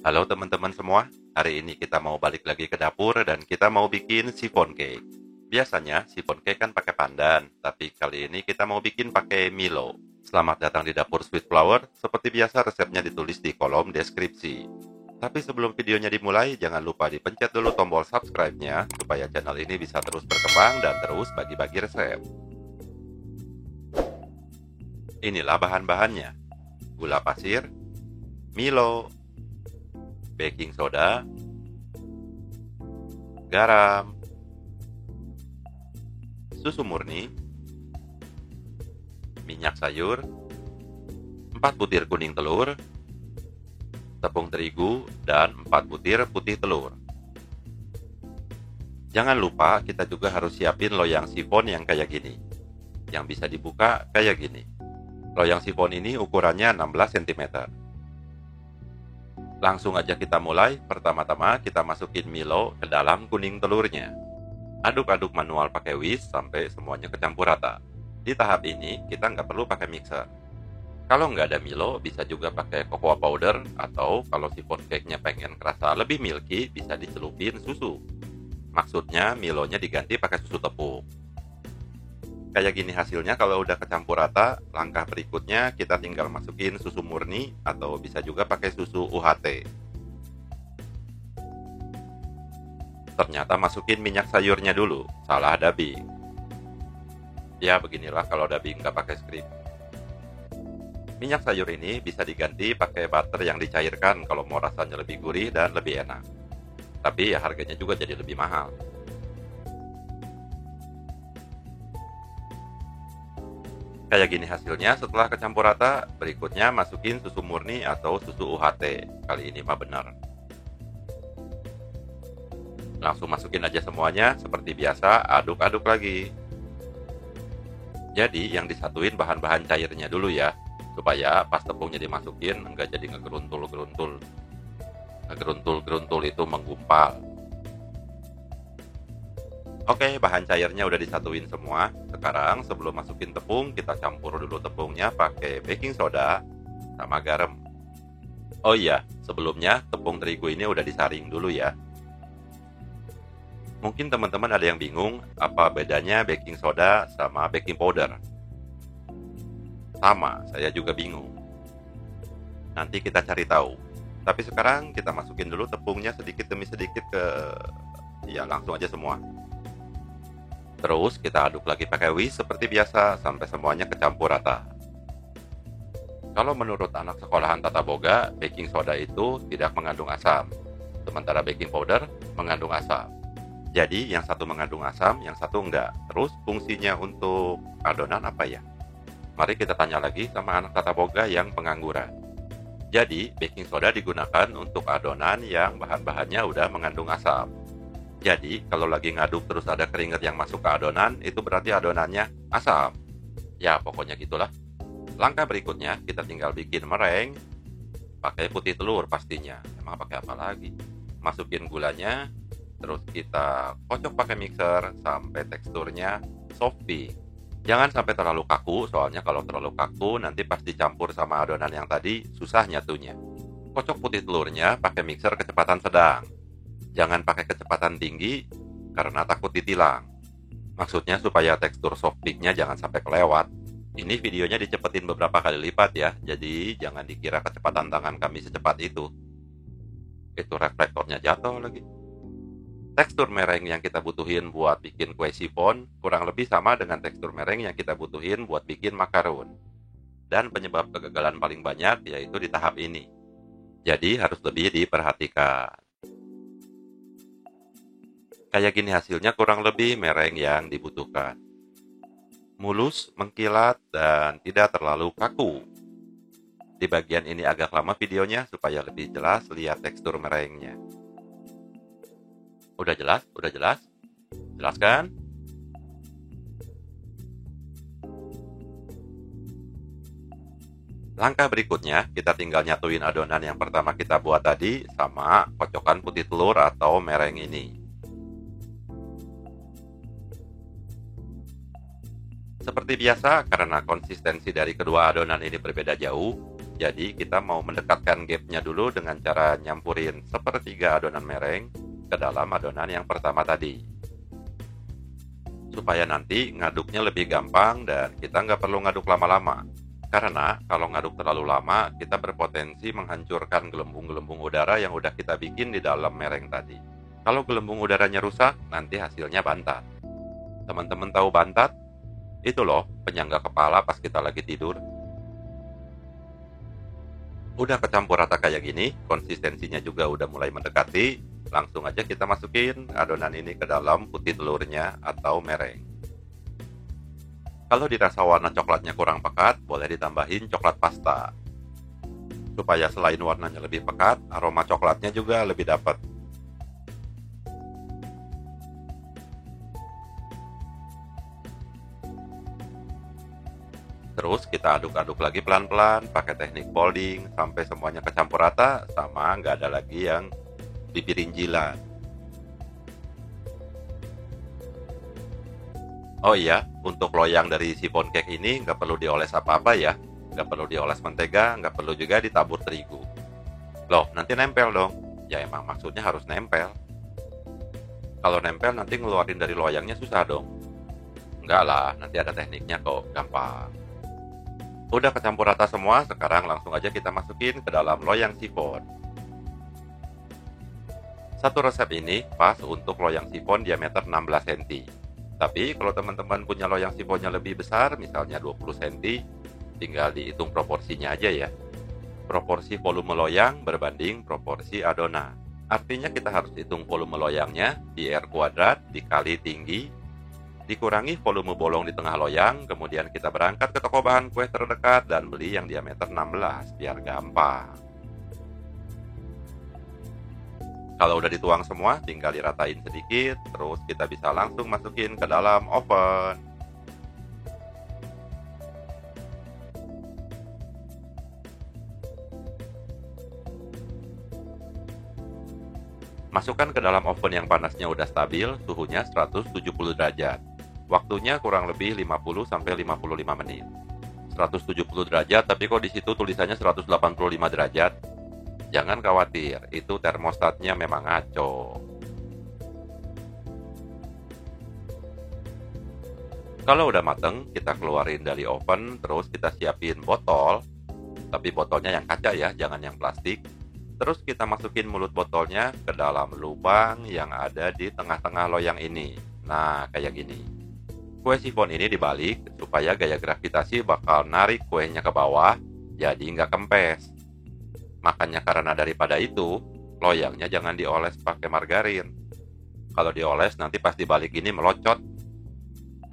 Halo teman-teman semua, hari ini kita mau balik lagi ke dapur dan kita mau bikin chiffon cake. Biasanya chiffon cake kan pakai pandan, tapi kali ini kita mau bikin pakai Milo. Selamat datang di dapur Sweet Flower, seperti biasa resepnya ditulis di kolom deskripsi. Tapi sebelum videonya dimulai, jangan lupa dipencet dulu tombol subscribe-nya, supaya channel ini bisa terus berkembang dan terus bagi-bagi resep. Inilah bahan-bahannya: gula pasir, Milo, baking soda, garam, susu murni, minyak sayur, 4 butir kuning telur, tepung terigu, dan 4 butir putih telur. Jangan lupa kita juga harus siapin loyang sifon yang kayak gini, yang bisa dibuka kayak gini. Loyang sifon ini ukurannya 16 cm. Langsung aja kita mulai. Pertama-tama kita masukin Milo ke dalam kuning telurnya. Aduk-aduk manual pakai whisk sampai semuanya kecampur rata. Di tahap ini kita nggak perlu pakai mixer. Kalau nggak ada Milo, bisa juga pakai cocoa powder, atau kalau chiffon cake-nya pengen kerasa lebih milky, bisa dicelupin susu. Maksudnya Milonya diganti pakai susu tepung. Kayak gini hasilnya kalau udah kecampur rata. Langkah berikutnya kita tinggal masukin susu murni, atau bisa juga pakai susu UHT. Ternyata masukin minyak sayurnya dulu, salah dubbing. Ya beginilah kalau dubbing nggak pakai skrip. Minyak sayur ini bisa diganti pakai butter yang dicairkan kalau mau rasanya lebih gurih dan lebih enak. Tapi ya harganya juga jadi lebih mahal. Kayak gini hasilnya setelah kecampur rata. Berikutnya masukin susu murni atau susu UHT. Kali ini mah benar. Langsung masukin aja semuanya, seperti biasa aduk-aduk lagi. Jadi yang disatuin bahan-bahan cairnya dulu ya, supaya pas tepungnya dimasukin nggak jadi ngegeruntul-geruntul. Ngegeruntul-geruntul itu menggumpal. Oke, bahan cairnya udah disatuin semua. Sekarang sebelum masukin tepung, kita campur dulu tepungnya pakai baking soda sama garam. Oh iya, sebelumnya tepung terigu ini udah disaring dulu ya. Mungkin teman-teman ada yang bingung, apa bedanya baking soda sama baking powder? Sama, saya juga bingung. Nanti kita cari tahu. Tapi sekarang kita masukin dulu tepungnya sedikit demi sedikit ya langsung aja semua. Terus kita aduk lagi pakai whisk seperti biasa sampai semuanya kecampur rata. Kalau menurut anak sekolahan tata boga, baking soda itu tidak mengandung asam, sementara baking powder mengandung asam. Jadi yang satu mengandung asam, yang satu enggak. Terus fungsinya untuk adonan apa ya? Mari kita tanya lagi sama anak tata boga yang pengangguran. Jadi baking soda digunakan untuk adonan yang bahan-bahannya udah mengandung asam. Jadi kalau lagi ngaduk terus ada keringat yang masuk ke adonan, itu berarti adonannya asam. Ya pokoknya gitulah. Langkah berikutnya kita tinggal bikin meringue pakai putih telur pastinya. Emang pakai apa lagi? Masukin gulanya, terus kita kocok pakai mixer sampai teksturnya soft-pink. Jangan sampai terlalu kaku, soalnya kalau terlalu kaku nanti pas dicampur sama adonan yang tadi susah nyatunya. Kocok putih telurnya pakai mixer kecepatan sedang. Jangan pakai kecepatan tinggi karena takut ditilang. Maksudnya supaya tekstur soft pinknya jangan sampai kelewat. Ini videonya dicepetin beberapa kali lipat ya, jadi jangan dikira kecepatan tangan kami secepat itu. Itu reflektornya jatuh lagi. Tekstur meringue yang kita butuhin buat bikin kue chiffon kurang lebih sama dengan tekstur meringue yang kita butuhin buat bikin macaron. Dan penyebab kegagalan paling banyak yaitu di tahap ini. Jadi harus lebih diperhatikan. Kayak gini hasilnya kurang lebih meringue yang dibutuhkan. Mulus, mengkilat, dan tidak terlalu kaku. Di bagian ini agak lama videonya supaya lebih jelas lihat tekstur meringue-nya. Udah jelas? Udah jelas? Jelas kan? Langkah berikutnya, kita tinggal nyatuin adonan yang pertama kita buat tadi sama kocokan putih telur atau meringue ini. Seperti biasa, karena konsistensi dari kedua adonan ini berbeda jauh, Jadi kita mau mendekatkan gapnya dulu dengan cara nyampurin sepertiga adonan mereng ke dalam adonan yang pertama tadi. Supaya nanti ngaduknya lebih gampang dan kita nggak perlu ngaduk lama-lama. Karena kalau ngaduk terlalu lama, kita berpotensi menghancurkan gelembung-gelembung udara yang udah kita bikin di dalam mereng tadi. Kalau gelembung udaranya rusak, nanti hasilnya bantat. Teman-teman tahu bantat? Itu loh, penyangga kepala pas kita lagi tidur. Udah kecampur rata kayak gini, konsistensinya juga udah mulai mendekati, langsung aja kita masukin adonan ini ke dalam putih telurnya atau mereng. Kalau dirasa warna coklatnya kurang pekat, boleh ditambahin coklat pasta. Supaya selain warnanya lebih pekat, aroma coklatnya juga lebih dapat. Terus kita aduk-aduk lagi pelan-pelan pakai teknik folding sampai semuanya kecampur rata sama nggak ada lagi yang bibirinjilan. Oh iya, untuk loyang dari sifon cake ini nggak perlu dioles apa-apa ya. Nggak perlu dioles mentega, nggak perlu juga ditabur terigu. Loh, nanti nempel dong. Ya emang maksudnya harus nempel. Kalau nempel nanti ngeluarin dari loyangnya susah dong. Enggak lah, nanti ada tekniknya kok, gampang. Udah kecampur rata semua, sekarang langsung aja kita masukin ke dalam loyang sifon. Satu resep ini pas untuk loyang sifon diameter 16 cm. Tapi kalau teman-teman punya loyang sifonnya lebih besar, misalnya 20 cm, tinggal dihitung proporsinya aja ya. Proporsi volume loyang berbanding proporsi adonan. Artinya kita harus hitung volume loyangnya di R kuadrat dikali tinggi, dikurangi volume bolong di tengah loyang, kemudian kita berangkat ke toko bahan kue terdekat dan beli yang diameter 16 biar gampang. Kalau udah dituang semua, tinggal diratain sedikit, terus kita bisa langsung masukin ke dalam oven. Masukkan ke dalam oven yang panasnya udah stabil, suhunya 170 derajat. Waktunya kurang lebih 50-55 menit. 170 derajat, tapi kok di situ tulisannya 185 derajat? Jangan khawatir, itu termostatnya memang ngaco. Kalau udah mateng, kita keluarin dari oven, terus kita siapin botol. Tapi botolnya yang kaca ya, jangan yang plastik. Terus kita masukin mulut botolnya ke dalam lubang yang ada di tengah-tengah loyang ini. Nah, kayak gini. Kue sifon ini dibalik supaya gaya gravitasi bakal narik kuenya ke bawah, jadi nggak kempes. Makanya karena daripada itu, loyangnya jangan dioles pakai margarin. Kalau dioles nanti pas dibalik ini melocot.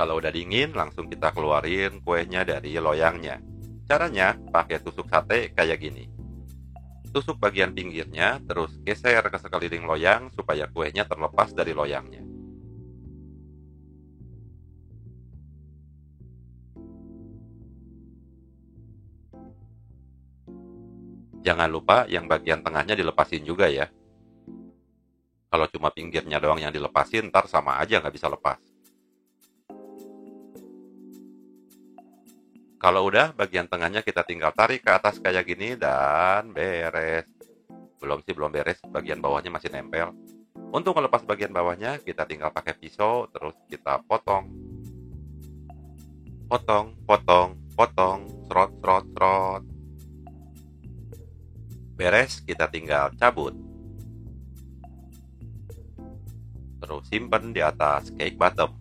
Kalau udah dingin, langsung kita keluarin kuenya dari loyangnya. Caranya pakai tusuk sate kayak gini. Tusuk bagian pinggirnya, terus geser ke sekeliling loyang supaya kuenya terlepas dari loyangnya. Jangan lupa yang bagian tengahnya dilepasin juga ya. Kalau cuma pinggirnya doang yang dilepasin, ntar sama aja nggak bisa lepas. Kalau udah, bagian tengahnya kita tinggal tarik ke atas kayak gini dan beres. Belum sih, belum beres, bagian bawahnya masih nempel. Untuk melepas bagian bawahnya, kita tinggal pakai pisau, terus kita potong. Potong, potong, potong, serot, serot, serot. Beres, kita tinggal cabut. Terus simpen di atas cake bottom.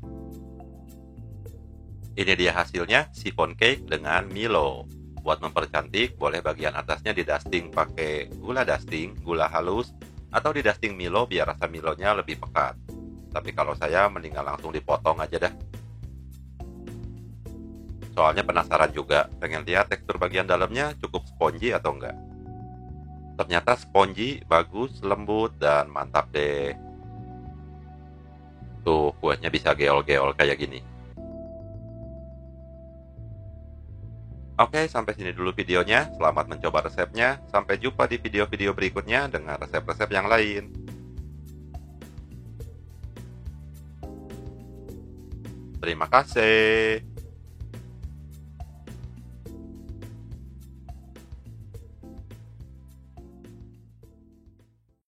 Ini dia hasilnya, sifon cake dengan Milo. Buat mempercantik, boleh bagian atasnya di dusting pakai gula dusting, gula halus, atau di dusting Milo biar rasa Milonya lebih pekat. Tapi kalau saya mendingan langsung dipotong aja dah. Soalnya penasaran juga, pengen lihat tekstur bagian dalamnya cukup spongy atau enggak. Ternyata spongy, bagus, lembut, dan mantap deh. Tuh, kuenya bisa geol-geol kayak gini. Oke, sampai sini dulu videonya. Selamat mencoba resepnya. Sampai jumpa di video-video berikutnya dengan resep-resep yang lain. Terima kasih.